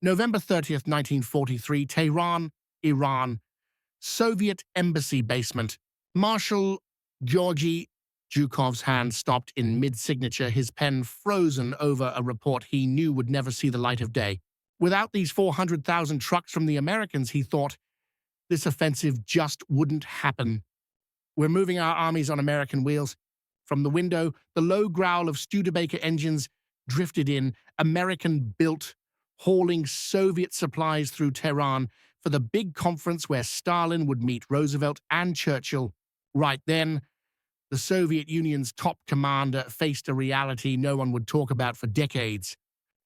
November 30th, 1943, Tehran, Iran, Soviet embassy basement. Marshal Georgy Zhukov's hand stopped in mid-signature, his pen frozen over a report he knew would never see the light of day. Without these 400,000 trucks from the Americans, he thought, this offensive just wouldn't happen. We're moving our armies on American wheels. From the window, the low growl of Studebaker engines drifted in, American-built, hauling Soviet supplies through Tehran for the big conference where Stalin would meet Roosevelt and Churchill. Right then, the Soviet Union's top commander faced a reality no one would talk about for decades.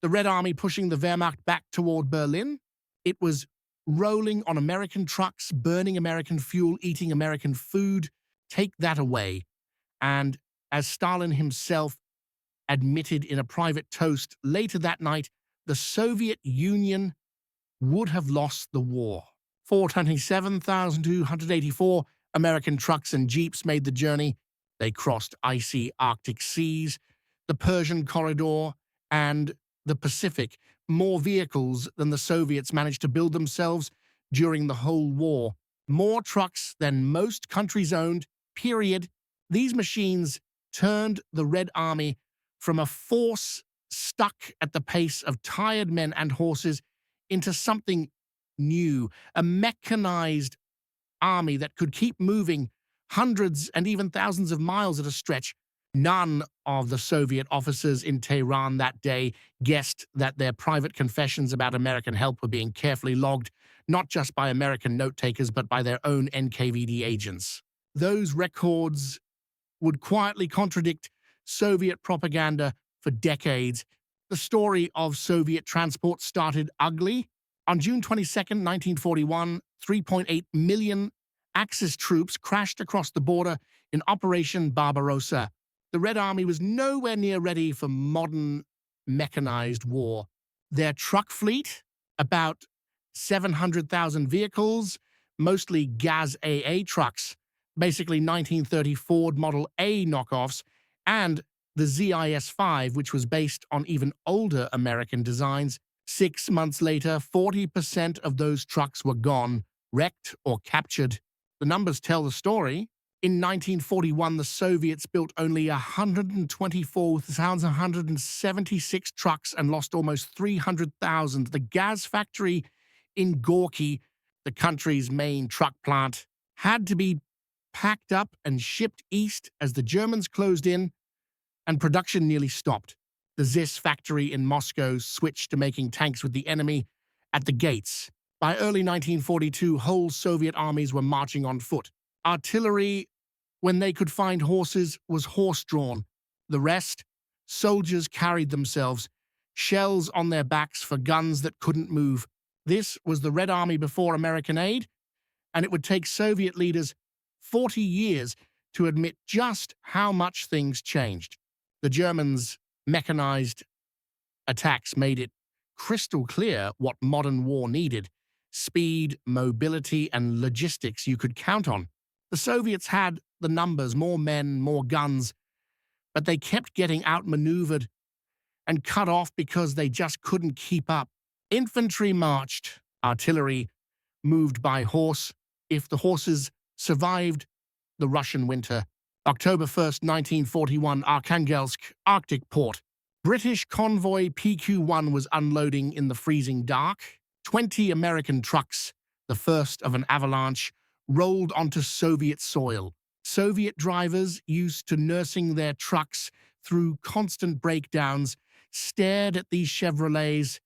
The Red Army pushing the Wehrmacht back toward Berlin. It was rolling on American trucks, burning American fuel, eating American food. Take that away. And as Stalin himself admitted in a private toast later that night, the Soviet Union would have lost the war. 427,284 American trucks and jeeps made the journey. They crossed icy Arctic seas, the Persian corridor, and the Pacific, more vehicles than the Soviets managed to build themselves during the whole war. More trucks than most countries owned, period. These machines turned the Red Army from a force stuck at the pace of tired men and horses into something new, a mechanized army that could keep moving hundreds and even thousands of miles at a stretch. None of the Soviet officers in Tehran that day guessed that their private confessions about American help were being carefully logged, not just by American note-takers, but by their own NKVD agents. Those records would quietly contradict Soviet propaganda for decades. The story of Soviet transport started ugly. On June 22, 1941, 3.8 million Axis troops crashed across the border in Operation Barbarossa. The Red Army was nowhere near ready for modern mechanized war. Their truck fleet, about 700,000 vehicles, mostly Gaz AA trucks, basically 1930 Ford Model A knockoffs, and the ZIS-5, which was based on even older American designs. 6 months later, 40% of those trucks were gone, wrecked or captured. The numbers tell the story. In 1941, the Soviets built only 124,176 trucks and lost almost 300,000. The Gaz factory in Gorky, the country's main truck plant, had to be packed up and shipped east as the Germans closed in and production nearly stopped. The ZIS factory in Moscow switched to making tanks with the enemy at the gates. By early 1942, whole Soviet armies were marching on foot. Artillery, when they could find horses, was horse-drawn. The rest, soldiers carried themselves, shells on their backs for guns that couldn't move. This was the Red Army before American aid, and it would take Soviet leaders 40 years to admit just how much things changed. The Germans' mechanized attacks made it crystal clear what modern war needed: speed, mobility, and logistics you could count on. The Soviets had the numbers, more men, more guns, but they kept getting outmaneuvered and cut off because they just couldn't keep up. Infantry marched, artillery moved by horse, if the horses survived the Russian winter. October 1st, 1941, Arkhangelsk, Arctic port. British convoy PQ-1 was unloading in the freezing dark. 20 American trucks, the first of an avalanche, rolled onto Soviet soil. Soviet drivers, used to nursing their trucks through constant breakdowns, stared at these Chevrolets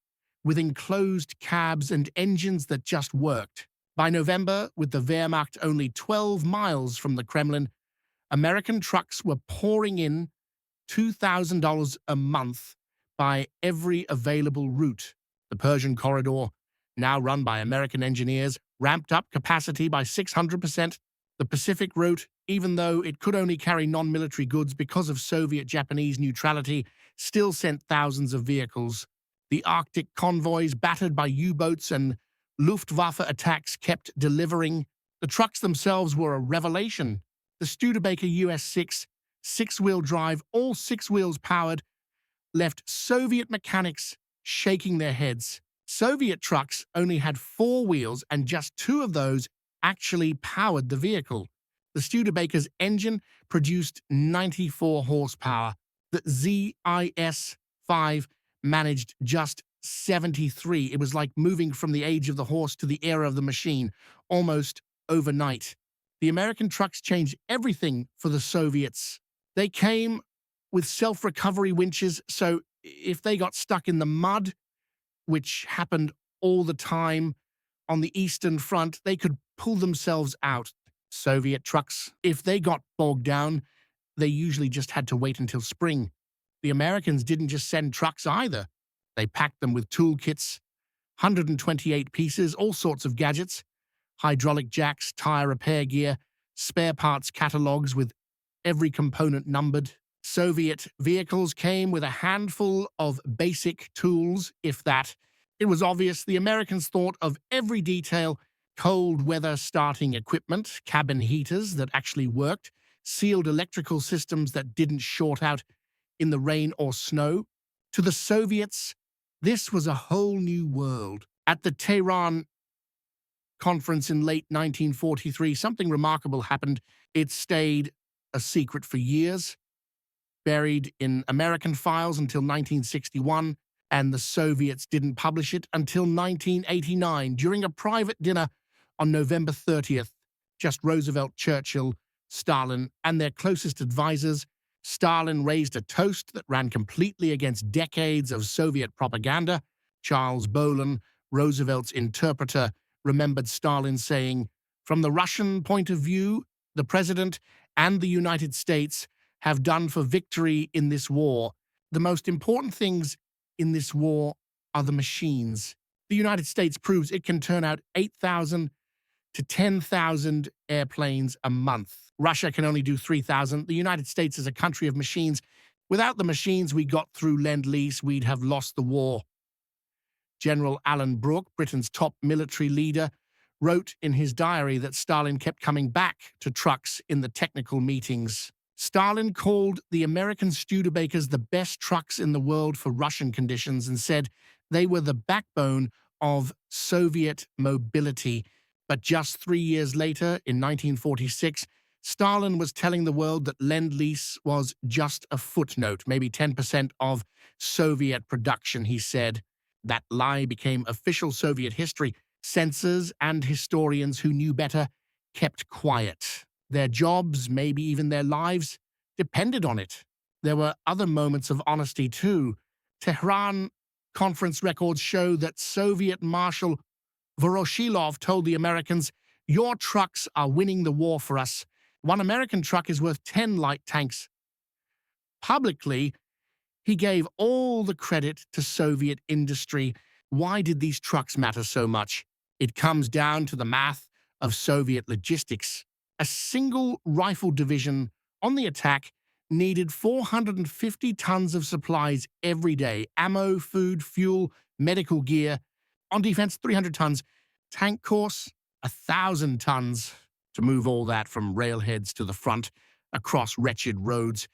with enclosed cabs and engines that just worked. By November, with the Wehrmacht only 12 miles from the Kremlin, American trucks were pouring in $2,000 a month by every available route. The Persian corridor, now run by American engineers, ramped up capacity by 600%. The Pacific route, even though it could only carry non-military goods because of Soviet-Japanese neutrality, still sent thousands of vehicles. The Arctic convoys, battered by U-boats and Luftwaffe attacks, kept delivering. The trucks themselves were a revelation. The Studebaker US-6, six-wheel drive, all 6 wheels powered, left Soviet mechanics shaking their heads. Soviet trucks only had 4 wheels, and just 2 of those actually powered the vehicle. The Studebaker's engine produced 94 horsepower. The ZIS-5 managed just 73. It was like moving from the age of the horse to the era of the machine, almost overnight. The American trucks changed everything for the Soviets. They came with self-recovery winches, so if they got stuck in the mud, which happened all the time on the Eastern Front, they could pull themselves out. Soviet trucks, if they got bogged down, they usually just had to wait until spring. The Americans didn't just send trucks either. They packed them with toolkits, 128 pieces, all sorts of gadgets, hydraulic jacks, tire repair gear, spare parts catalogs with every component numbered. Soviet vehicles came with a handful of basic tools, if that. It was obvious the Americans thought of every detail: cold weather starting equipment, cabin heaters that actually worked, sealed electrical systems that didn't short out in the rain or snow. To the Soviets, this was a whole new world. At the Tehran Conference in late 1943, something remarkable happened. It stayed a secret for years, buried in American files until 1961, and the Soviets didn't publish it until 1989, during a private dinner on November 30th. Just Roosevelt, Churchill, Stalin, and their closest advisors. Stalin raised a toast that ran completely against decades of Soviet propaganda. Charles Bolin, Roosevelt's interpreter, remembered Stalin saying, "From the Russian point of view, the President and the United States have done for victory in this war. The most important things in this war are the machines. The United States proves it can turn out 8,000 to 10,000 airplanes a month. Russia can only do 3,000. The United States is a country of machines. Without the machines we got through Lend-Lease, we'd have lost the war." General Alan Brooke, Britain's top military leader, wrote in his diary that Stalin kept coming back to trucks in the technical meetings. Stalin called the American Studebakers the best trucks in the world for Russian conditions and said they were the backbone of Soviet mobility. But just 3 years later, in 1946, Stalin was telling the world that Lend-Lease was just a footnote, maybe 10% of Soviet production, he said. That lie became official Soviet history. Censors and historians who knew better kept quiet. Their jobs, maybe even their lives, depended on it. There were other moments of honesty, too. Tehran Conference records show that Soviet Marshal Voroshilov told the Americans, "Your trucks are winning the war for us. One American truck is worth 10 light tanks." Publicly, he gave all the credit to Soviet industry. Why did these trucks matter so much? It comes down to the math of Soviet logistics. A single rifle division on the attack needed 450 tons of supplies every day: ammo, food, fuel, medical gear. On defense, 300 tons. Tank course, 1,000 tons to move all that from railheads to the front across wretched roads.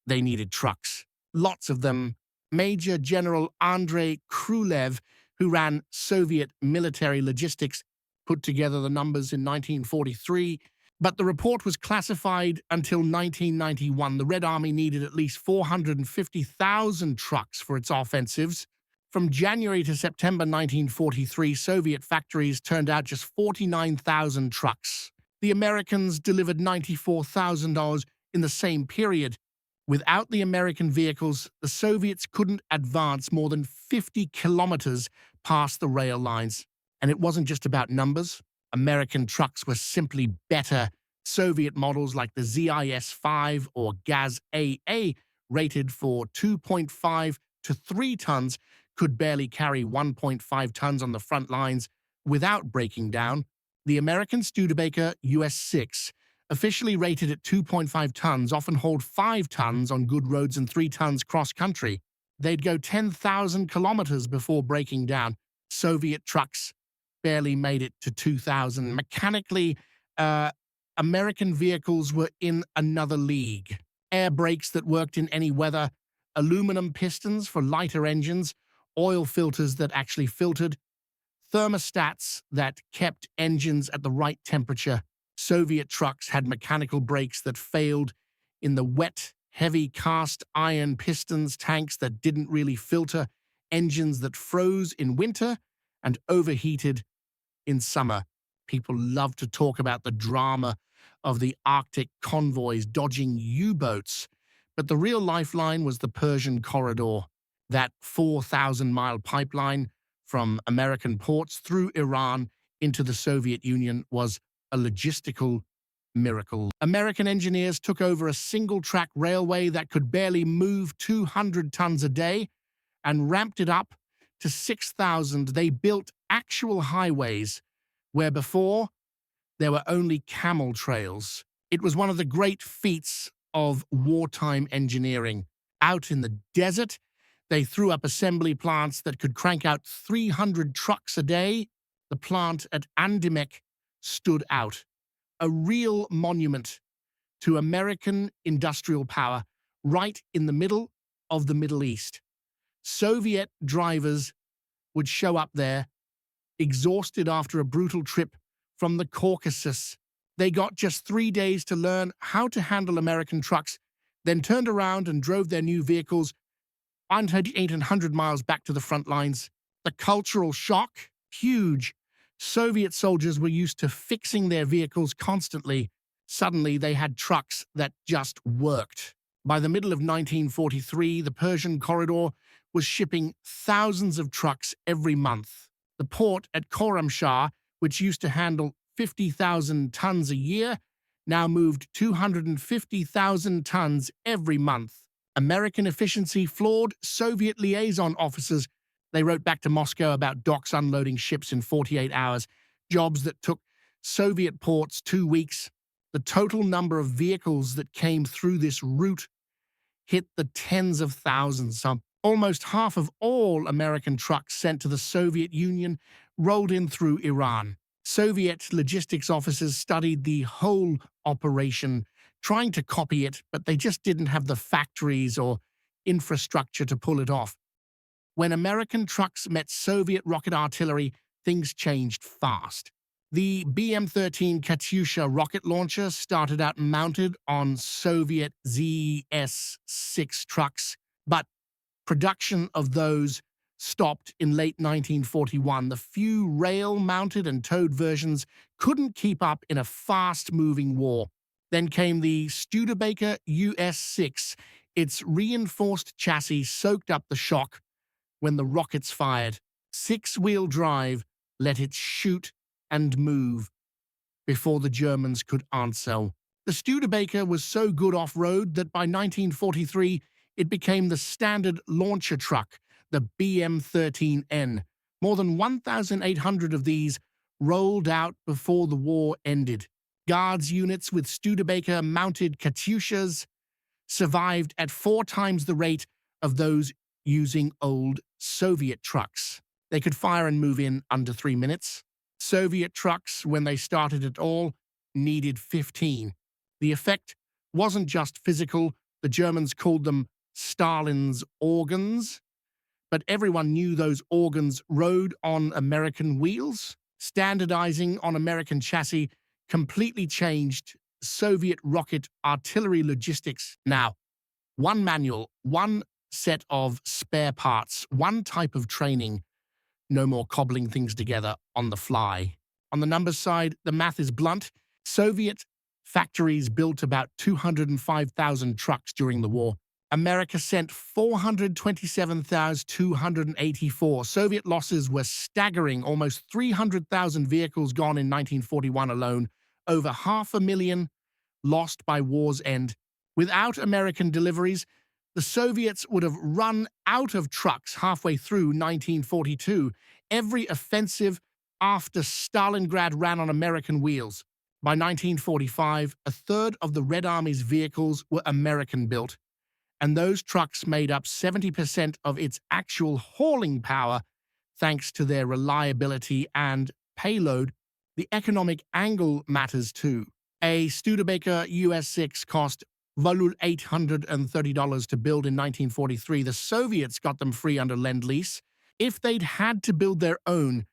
They needed trucks. Lots of them. Major General Andrei Khrushchev, who ran Soviet military logistics, put together the numbers in 1943, but the report was classified until 1991. The Red Army needed at least 450,000 trucks for its offensives. From January to September 1943, Soviet factories turned out just 49,000 trucks. The Americans delivered $94,000 in the same period. Without the American vehicles, the Soviets couldn't advance more than 50 kilometers past the rail lines. And it wasn't just about numbers. American trucks were simply better. Soviet models like the ZIS-5 or Gaz-AA, rated for 2.5 to 3 tons, could barely carry 1.5 tons on the front lines without breaking down. The American Studebaker US-6, officially rated at 2.5 tons, often hauled 5 tons on good roads and 3 tons cross-country. They'd go 10,000 kilometers before breaking down. Soviet trucks barely made it to 2,000. Mechanically, American vehicles were in another league. Air brakes that worked in any weather, aluminum pistons for lighter engines, oil filters that actually filtered, thermostats that kept engines at the right temperature. Soviet trucks had mechanical brakes that failed in the wet, heavy cast iron pistons, tanks that didn't really filter, engines that froze in winter and overheated in summer. People love to talk about the drama of the Arctic convoys dodging U-boats, but the real lifeline was the Persian Corridor. That 4,000-mile pipeline from American ports through Iran into the Soviet Union was a logistical miracle. American engineers took over a single-track railway that could barely move 200 tons a day and ramped it up to 6,000. They built actual highways where before there were only camel trails. It was one of the great feats of wartime engineering. Out in the desert, they threw up assembly plants that could crank out 300 trucks a day. The plant at Andimek stood out, a real monument to American industrial power right in the middle of the Middle East. Soviet drivers would show up there, exhausted after a brutal trip from the Caucasus. They got just 3 days to learn how to handle American trucks, then turned around and drove their new vehicles 800 miles back to the front lines. The cultural shock, huge. Soviet soldiers were used to fixing their vehicles constantly. Suddenly, they had trucks that just worked. By the middle of 1943, the Persian Corridor was shipping thousands of trucks every month. The port at Khorramshahr, which used to handle 50,000 tons a year, now moved 250,000 tons every month. American efficiency floored Soviet liaison officers. They wrote back to Moscow about docks unloading ships in 48 hours, jobs that took Soviet ports 2 weeks. The total number of vehicles that came through this route hit the tens of thousands. Almost half of all American trucks sent to the Soviet Union rolled in through Iran. Soviet logistics officers studied the whole operation, trying to copy it, but they just didn't have the factories or infrastructure to pull it off. When American trucks met Soviet rocket artillery, things changed fast. The BM-13 Katyusha rocket launcher started out mounted on Soviet ZS-6 trucks, but production of those stopped in late 1941. The few rail-mounted and towed versions couldn't keep up in a fast-moving war. Then came the Studebaker US-6. Its reinforced chassis soaked up the shock when the rockets fired. Six-wheel drive let it shoot and move before the Germans could answer. The Studebaker was so good off-road that by 1943 it became the standard launcher truck, the BM-13N. More than 1,800 of these rolled out before the war ended. Guards units with Studebaker-mounted Katyushas survived at 4 times the rate of those using old Soviet trucks. They could fire and move in under 3 minutes. Soviet trucks, when they started at all, needed 15. The effect wasn't just physical. The Germans called them Stalin's organs, but everyone knew those organs rode on American wheels. Standardizing on American chassis completely changed Soviet rocket artillery logistics. Now, one manual, one set of spare parts, one type of training. No more cobbling things together on the fly. On the numbers side, the math is blunt. Soviet factories built about 205,000 trucks during the war. America sent 427,284. Soviet losses were staggering, almost 300,000 vehicles gone in 1941 alone, over 500,000 lost by war's end. Without American deliveries, the Soviets would have run out of trucks halfway through 1942. Every offensive after Stalingrad ran on American wheels. By 1945, a third of the Red Army's vehicles were American-built, and those trucks made up 70% of its actual hauling power thanks to their reliability and payload. The economic angle matters too. A Studebaker US-6 cost $830 to build in 1943. The Soviets got them free under Lend-Lease. If they'd had to build their own,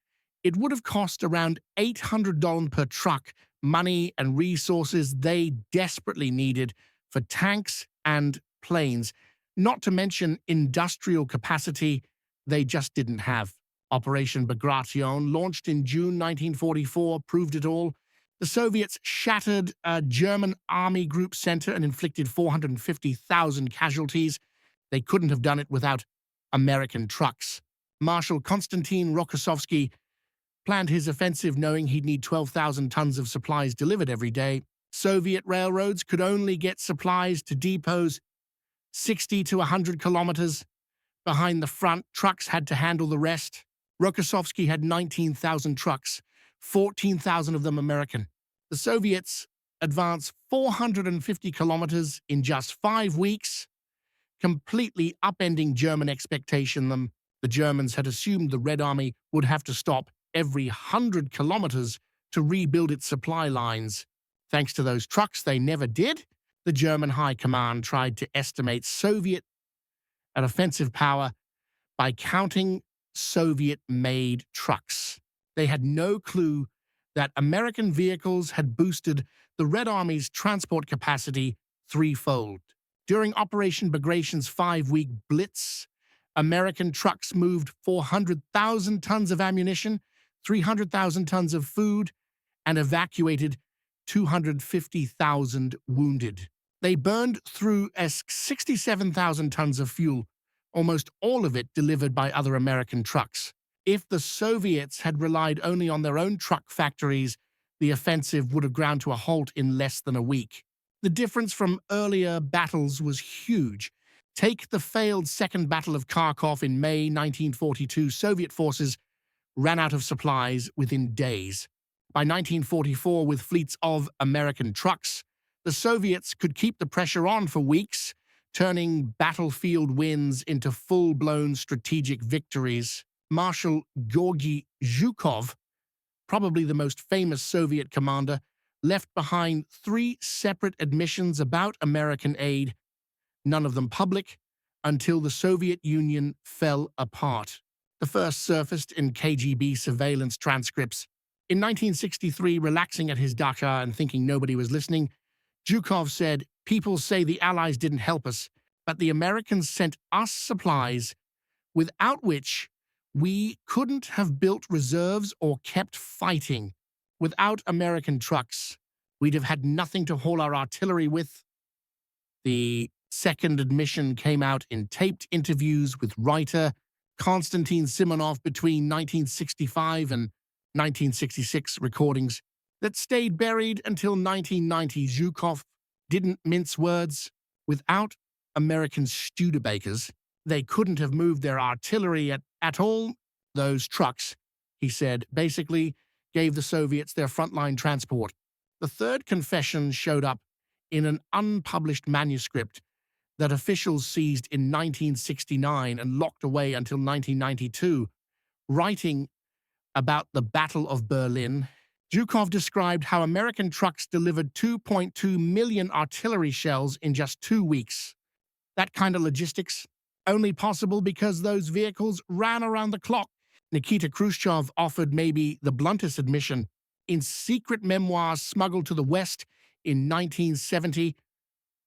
it would have cost around $800 per truck, money and resources they desperately needed for tanks and planes, not to mention industrial capacity they just didn't have. Operation Barbarossa, launched in June 1944, proved it all. The Soviets shattered a German army group center and inflicted 450,000 casualties. They couldn't have done it without American trucks. Marshal Konstantin Rokossovsky planned his offensive knowing he'd need 12,000 tons of supplies delivered every day. Soviet railroads could only get supplies to depots 60 to 100 kilometers behind the front. Trucks had to handle the rest. Rokossovsky had 19,000 trucks, 14,000 of them American. The Soviets advanced 450 kilometers in just 5 weeks, completely upending German expectation. The Germans had assumed the Red Army would have to stop every 100 kilometers to rebuild its supply lines. Thanks to those trucks, they never did. The German High Command tried to estimate Soviet offensive power by counting Soviet-made trucks. They had no clue that American vehicles had boosted the Red Army's transport capacity threefold. During Operation Bagratión's 5-week blitz, American trucks moved 400,000 tons of ammunition, 300,000 tons of food, and evacuated 250,000 wounded. They burned through 67,000 tons of fuel, almost all of it delivered by other American trucks. If the Soviets had relied only on their own truck factories, the offensive would have ground to a halt in less than a week. The difference from earlier battles was huge. Take the failed Second Battle of Kharkov in May 1942. Soviet forces ran out of supplies within days. By 1944, with fleets of American trucks, the Soviets could keep the pressure on for weeks, turning battlefield wins into full-blown strategic victories. Marshal Georgy Zhukov, probably the most famous Soviet commander, left behind 3 separate admissions about American aid, none of them public, until the Soviet Union fell apart. The first surfaced in KGB surveillance transcripts. In 1963, relaxing at his dacha and thinking nobody was listening, Zhukov said, "People say the Allies didn't help us, but the Americans sent us supplies without which we couldn't have built reserves or kept fighting. Without American trucks, we'd have had nothing to haul our artillery with." The second admission came out in taped interviews with writer Konstantin Simonov between 1965 and 1966, recordings that stayed buried until 1990. Zhukov didn't mince words. Without American Studebakers, they couldn't have moved their artillery at all. Those trucks, he said, basically gave the Soviets their frontline transport. The third confession showed up in an unpublished manuscript that officials seized in 1969 and locked away until 1992. Writing about the Battle of Berlin, Zhukov described how American trucks delivered 2.2 million artillery shells in just 2 weeks. That kind of logistics, only possible because those vehicles ran around the clock. Nikita Khrushchev offered maybe the bluntest admission. In secret memoirs smuggled to the West in 1970,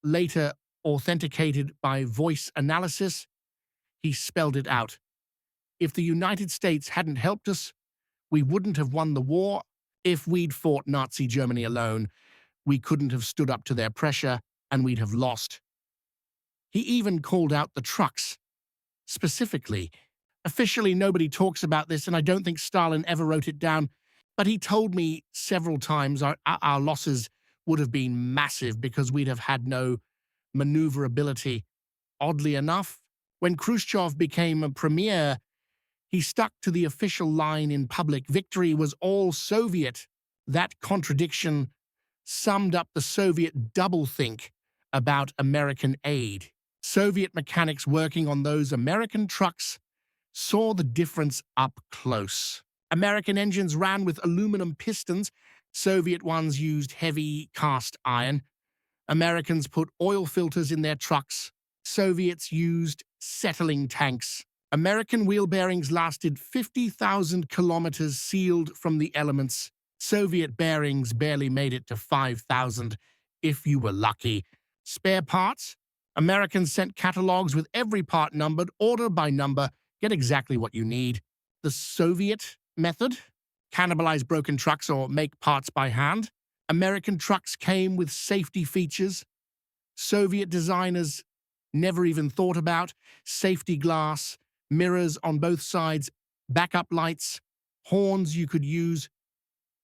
later authenticated by voice analysis, he spelled it out. If the United States hadn't helped us, we wouldn't have won the war. If we'd fought Nazi Germany alone, we couldn't have stood up to their pressure, and we'd have lost. He even called out the trucks, specifically. Officially, nobody talks about this, and I don't think Stalin ever wrote it down, but he told me several times our losses would have been massive because we'd have had no maneuverability. Oddly enough, when Khrushchev became a premier, he stuck to the official line in public: victory was all Soviet. That contradiction summed up the Soviet doublethink about American aid. Soviet mechanics working on those American trucks saw the difference up close. American engines ran with aluminum pistons. Soviet ones used heavy cast iron. Americans put oil filters in their trucks. Soviets used settling tanks. American wheel bearings lasted 50,000 kilometers sealed from the elements. Soviet bearings barely made it to 5,000, if you were lucky. Spare parts? Americans sent catalogs with every part numbered, order by number, get exactly what you need. The Soviet method? Cannibalize broken trucks or make parts by hand. American trucks came with safety features Soviet designers never even thought about: safety glass, mirrors on both sides, backup lights, horns you could use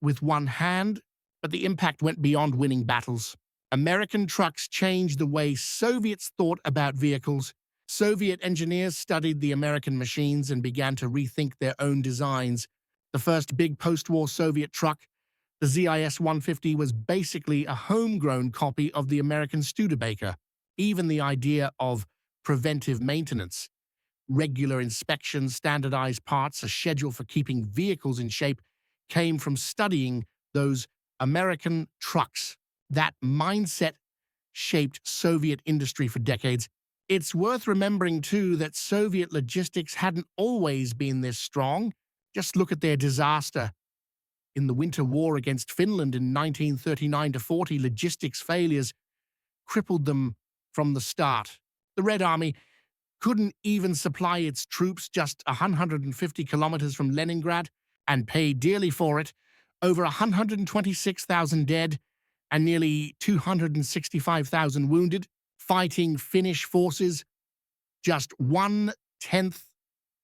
with one hand, but the impact went beyond winning battles. American trucks changed the way Soviets thought about vehicles. Soviet engineers studied the American machines and began to rethink their own designs. The first big post-war Soviet truck, the ZIS-150, was basically a homegrown copy of the American Studebaker. Even the idea of preventive maintenance, regular inspections, standardized parts, a schedule for keeping vehicles in shape came from studying those American trucks. That mindset shaped Soviet industry for decades. It's worth remembering, too, that Soviet logistics hadn't always been this strong. Just look at their disaster. In the Winter War against Finland in 1939-40, logistics failures crippled them from the start. The Red Army couldn't even supply its troops just 150 kilometers from Leningrad and paid dearly for it. Over 126,000 dead and nearly 265,000 wounded, fighting Finnish forces just 1/10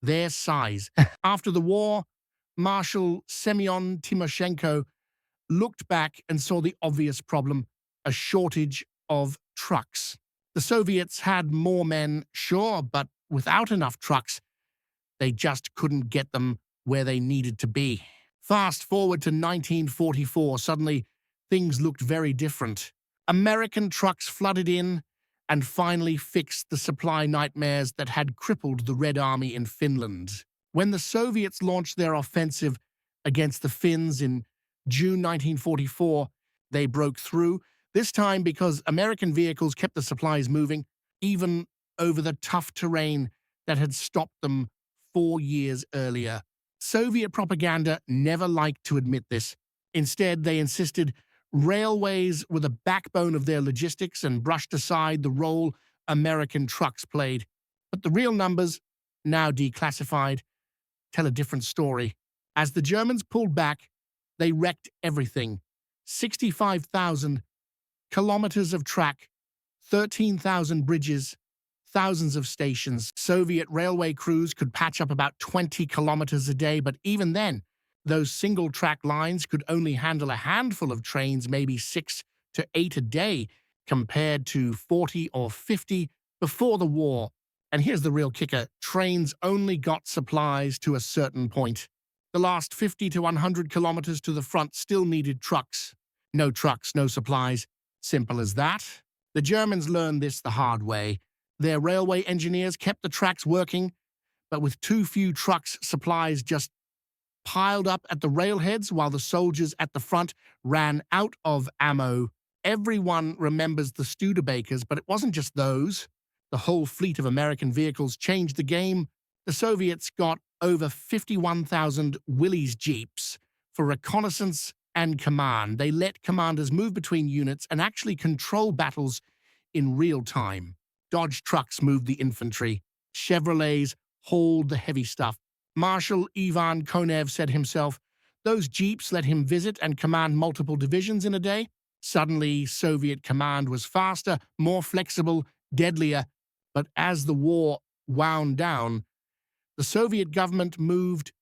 their size. After the war, Marshal Semyon Timoshenko looked back and saw the obvious problem: a shortage of trucks. The Soviets had more men, sure, but without enough trucks, they just couldn't get them where they needed to be. Fast forward to 1944, suddenly things looked very different. American trucks flooded in and finally fixed the supply nightmares that had crippled the Red Army in Finland. When the Soviets launched their offensive against the Finns in June 1944, they broke through, this time because American vehicles kept the supplies moving, even over the tough terrain that had stopped them 4 years earlier. Soviet propaganda never liked to admit this. Instead, they insisted railways were the backbone of their logistics and brushed aside the role American trucks played. But the real numbers, now declassified, tell a different story. As the Germans pulled back, they wrecked everything. 65,000 kilometers of track, 13,000 bridges, thousands of stations. Soviet railway crews could patch up about 20 kilometers a day, but even then, those single-track lines could only handle a handful of trains, maybe 6 to 8 a day, compared to 40 or 50 before the war. And here's the real kicker: trains only got supplies to a certain point. The last 50 to 100 kilometers to the front still needed trucks. No trucks, no supplies. Simple as that. The Germans learned this the hard way. Their railway engineers kept the tracks working, but with too few trucks, supplies just piled up at the railheads while the soldiers at the front ran out of ammo. Everyone remembers the Studebakers, but it wasn't just those. The whole fleet of American vehicles changed the game. The Soviets got over 51,000 Willys Jeeps for reconnaissance and command. They let commanders move between units and actually control battles in real time. Dodge trucks moved the infantry. Chevrolets hauled the heavy stuff. Marshal Ivan Konev said himself, those Jeeps let him visit and command multiple divisions in a day. Suddenly, Soviet command was faster, more flexible, deadlier. But as the war wound down, the Soviet government moved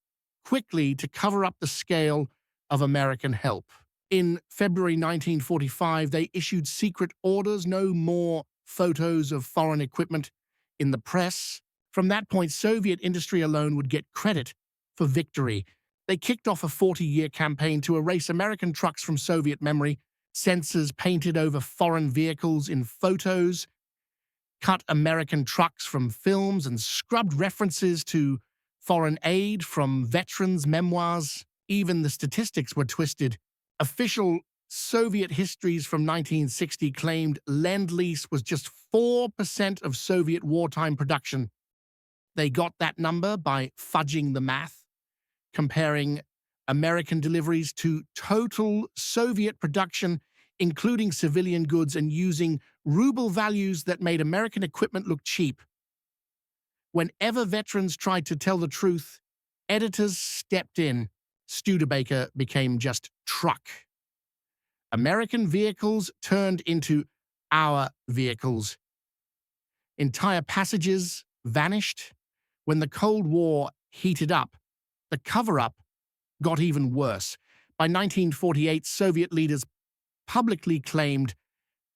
quickly to cover up the scale of American help. In February 1945, they issued secret orders: no more photos of foreign equipment in the press. From that point, Soviet industry alone would get credit for victory. They kicked off a 40-year campaign to erase American trucks from Soviet memory. Censors painted over foreign vehicles in photos, cut American trucks from films, and scrubbed references to foreign aid from veterans' memoirs. Even the statistics were twisted. Official Soviet histories from 1960 claimed Lend-Lease was just 4% of Soviet wartime production. They got that number by fudging the math, comparing American deliveries to total Soviet production, including civilian goods, and using ruble values that made American equipment look cheap. Whenever veterans tried to tell the truth, editors stepped in. Studebaker became just truck. American vehicles turned into our vehicles. Entire passages vanished. When the Cold War heated up, the cover-up got even worse. By 1948, Soviet leaders publicly claimed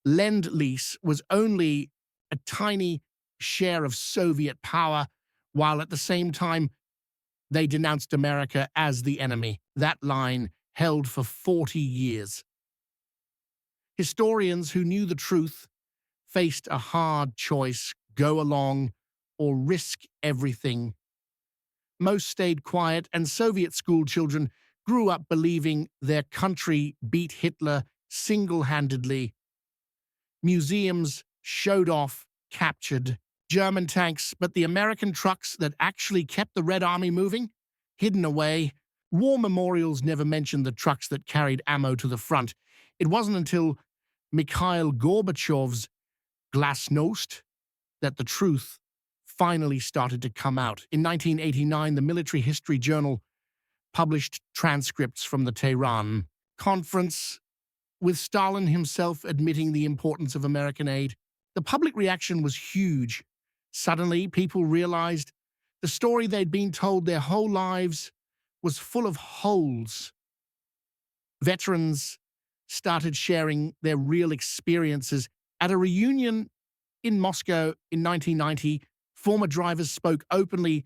Lend-Lease was only a tiny share of Soviet power, while at the same time they denounced America as the enemy. That line held for 40 years. Historians who knew the truth faced a hard choice: go along or risk everything. Most stayed quiet, and Soviet schoolchildren grew up believing their country beat Hitler single-handedly. Museums showed off captured German tanks, but the American trucks that actually kept the Red Army moving, hidden away. War memorials never mentioned the trucks that carried ammo to the front. It wasn't until Mikhail Gorbachev's glasnost that the truth finally started to come out. In 1989, the Military History Journal published transcripts from the Tehran Conference, with Stalin himself admitting the importance of American aid. The public reaction was huge. Suddenly, people realized the story they'd been told their whole lives was full of holes. Veterans started sharing their real experiences. At a reunion in Moscow in 1990, former drivers spoke openly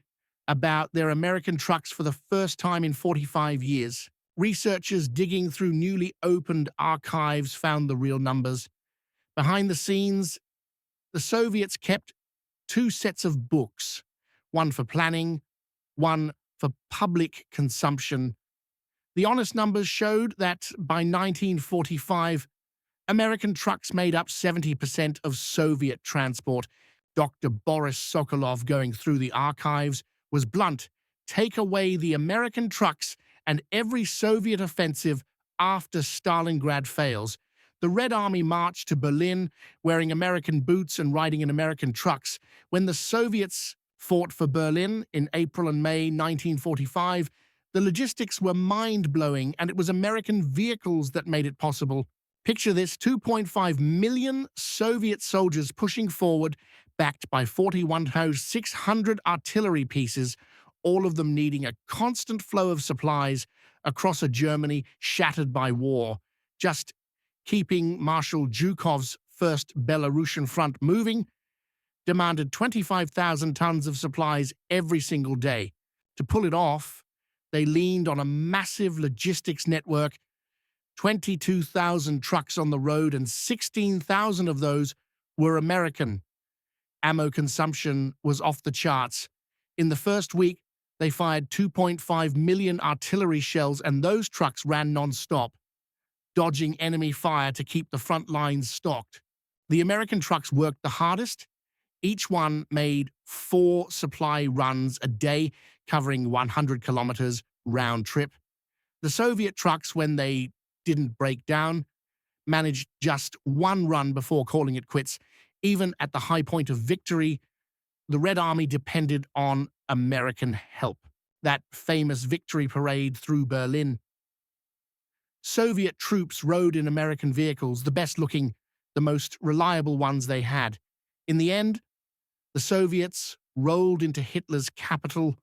about their American trucks for the first time in 45 years. Researchers digging through newly opened archives found the real numbers. Behind the scenes, the Soviets kept two sets of books, one for planning, one for public consumption. The honest numbers showed that by 1945, American trucks made up 70% of Soviet transport. Dr. Boris Sokolov, going through the archives, was blunt: take away the American trucks and every Soviet offensive after Stalingrad fails. The Red Army marched to Berlin wearing American boots and riding in American trucks. When the Soviets fought for Berlin in April and May 1945, the logistics were mind-blowing, and it was American vehicles that made it possible. Picture this: 2.5 million Soviet soldiers pushing forward, backed by 41,600 artillery pieces, all of them needing a constant flow of supplies across a Germany shattered by war. Just keeping Marshal Zhukov's First Belarusian Front moving demanded 25,000 tons of supplies every single day. To pull it off, they leaned on a massive logistics network: 22,000 trucks on the road, and 16,000 of those were American. Ammo consumption was off the charts. In the first week, they fired 2.5 million artillery shells, and those trucks ran non-stop, dodging enemy fire to keep the front lines stocked. The American trucks worked the hardest. Each one made 4 supply runs a day, covering 100 kilometers round trip. The Soviet trucks, when they didn't break down, managed just 1 run before calling it quits. Even at the high point of victory, the Red Army depended on American help. That famous victory parade through Berlin. Soviet troops rode in American vehicles, the best-looking, the most reliable ones they had. In the end, the Soviets rolled into Hitler's capital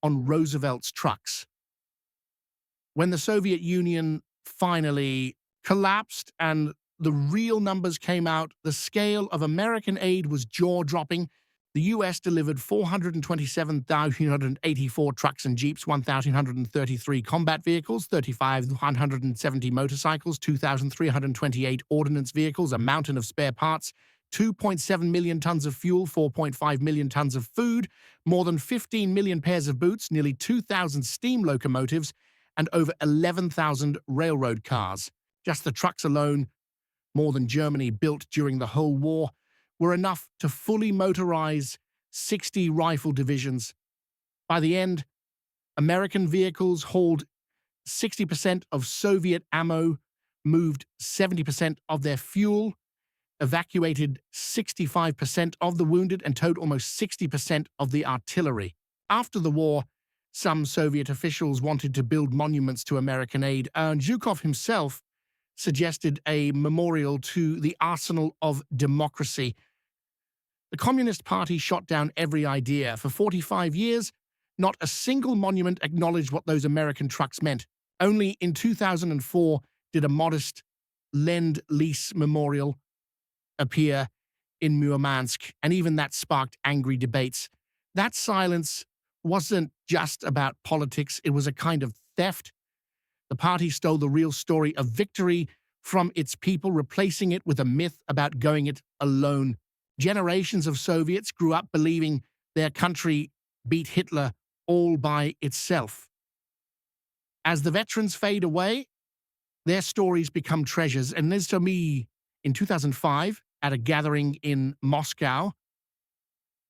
on Roosevelt's trucks. When the Soviet Union finally collapsed and the real numbers came out, the scale of American aid was jaw-dropping. The U.S. delivered 427,184 trucks and jeeps, 1,133 combat vehicles, 3,170 motorcycles, 2,328 ordnance vehicles, a mountain of spare parts, 2.7 million tons of fuel, 4.5 million tons of food, more than 15 million pairs of boots, nearly 2,000 steam locomotives, and over 11,000 railroad cars. Just the trucks alone, more than Germany built during the whole war, were enough to fully motorize 60 rifle divisions. By the end, American vehicles hauled 60% of Soviet ammo, moved 70% of their fuel, evacuated 65% of the wounded, and towed almost 60% of the artillery. After the war, some Soviet officials wanted to build monuments to American aid, and Zhukov himself suggested a memorial to the arsenal of democracy. The Communist Party shot down every idea. For 45 years, not a single monument acknowledged what those American trucks meant. Only in 2004 did a modest Lend-Lease memorial appear in Murmansk, and even that sparked angry debates. That silence wasn't just about politics, it was a kind of theft. The party stole the real story of victory from its people, replacing it with a myth about going it alone. Generations of Soviets grew up believing their country beat Hitler all by itself. As the veterans fade away, their stories become treasures. And this to me, in 2005, at a gathering in Moscow,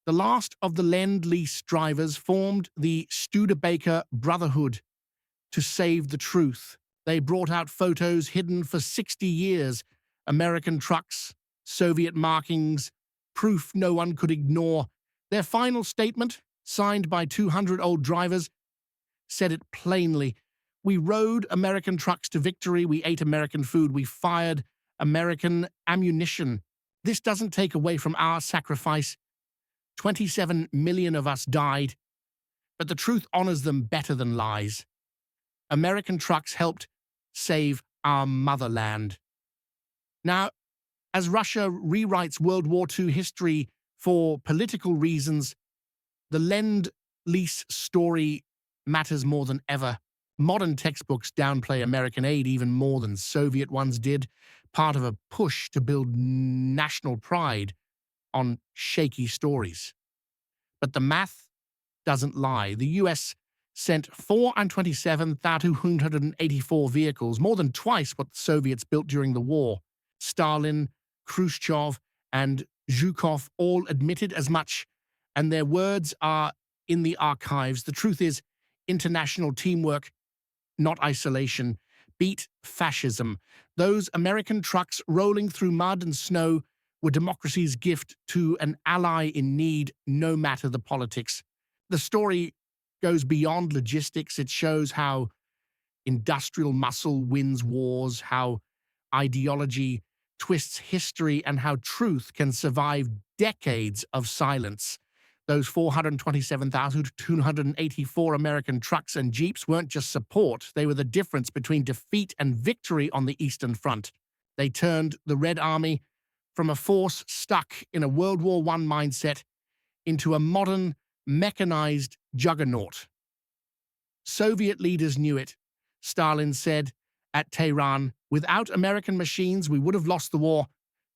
the last of the Lend-Lease drivers formed the Studebaker Brotherhood to save the truth. They brought out photos hidden for 60 years, American trucks, Soviet markings, proof no one could ignore. Their final statement, signed by 200 old drivers, said it plainly. We rode American trucks to victory, we ate American food, we fired American ammunition. This doesn't take away from our sacrifice. 27 million of us died, but the truth honors them better than lies. American trucks helped save our motherland. Now, as Russia rewrites World War II history for political reasons, the Lend-Lease story matters more than ever. Modern textbooks downplay American aid even more than Soviet ones did, part of a push to build national pride on shaky stories. But the math doesn't lie. The US sent 427,284 vehicles, more than twice what the Soviets built during the war. Stalin, Khrushchev, and Zhukov all admitted as much, and their words are in the archives. The truth is, international teamwork, not isolation, beat fascism. Those American trucks rolling through mud and snow were democracy's gift to an ally in need, no matter the politics. The story goes beyond logistics. It shows how industrial muscle wins wars, how ideology twists history, and how truth can survive decades of silence. Those 427,284 American trucks and Jeeps weren't just support, they were the difference between defeat and victory on the Eastern Front. They turned the Red Army from a force stuck in a World War I mindset into a modern, mechanized juggernaut. Soviet leaders knew it. Stalin said at Tehran, "Without American machines, we would have lost the war."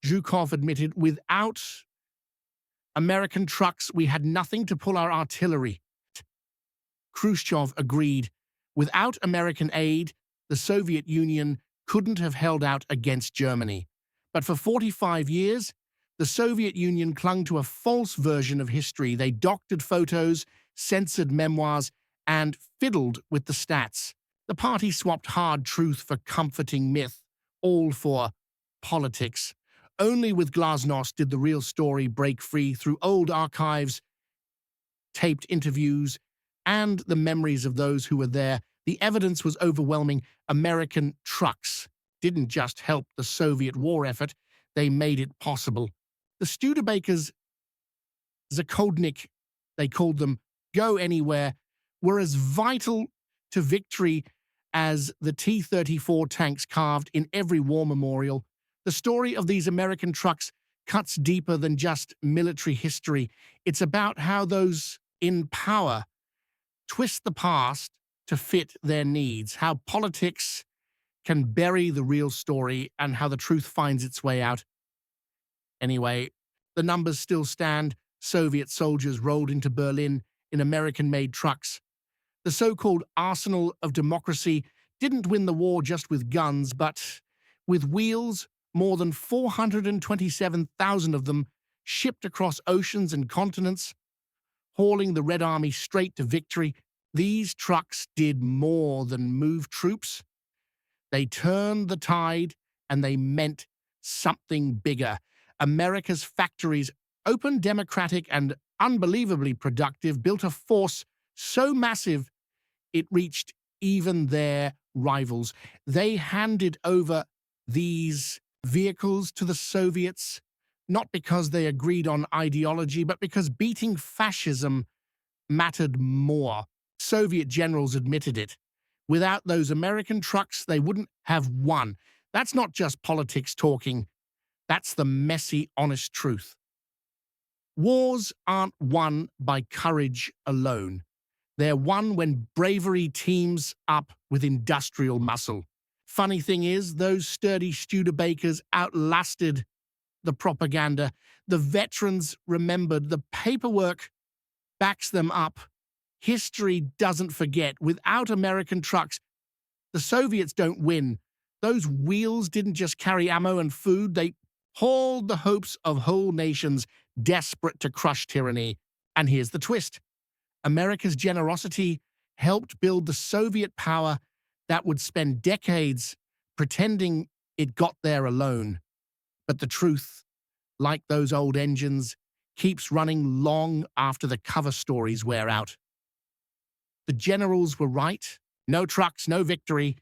Zhukov admitted, "Without American trucks, we had nothing to pull our artillery." Khrushchev agreed. Without American aid, the Soviet Union couldn't have held out against Germany. But for 45 years, the Soviet Union clung to a false version of history. They doctored photos, censored memoirs, and fiddled with the stats. The party swapped hard truth for comforting myth, all for politics. Only with Glasnost did the real story break free through old archives, taped interviews, and the memories of those who were there. The evidence was overwhelming. American trucks didn't just help the Soviet war effort, they made it possible. The Studebakers, Zakodnik, they called them, go anywhere, were as vital to victory as the T-34 tanks carved in every war memorial. The story of these American trucks cuts deeper than just military history. It's about how those in power twist the past to fit their needs, how politics can bury the real story, and how the truth finds its way out. Anyway, the numbers still stand. Soviet soldiers rolled into Berlin in American-made trucks. The so-called arsenal of democracy didn't win the war just with guns, but with wheels, more than 427,000 of them shipped across oceans and continents. hauling the Red Army straight to victory. These trucks did more than move troops. They turned the tide, and they meant something bigger. America's factories, open, democratic, and unbelievably productive, built a force so massive it reached even their rivals. They handed over these vehicles to the Soviets, not because they agreed on ideology, but because beating fascism mattered more. Soviet generals admitted it. Without those American trucks, they wouldn't have won. That's not just politics talking. That's the messy, honest truth. Wars aren't won by courage alone. They're won when bravery teams up with industrial muscle. Funny thing is, those sturdy Studebakers outlasted the propaganda. The veterans remembered. The paperwork backs them up. History doesn't forget. Without American trucks, the Soviets don't win. Those wheels didn't just carry ammo and food. They hauled the hopes of whole nations desperate to crush tyranny. And here's the twist. America's generosity helped build the Soviet power that would spend decades pretending it got there alone. But the truth, like those old engines, keeps running long after the cover stories wear out. The generals were right. No trucks, no victory.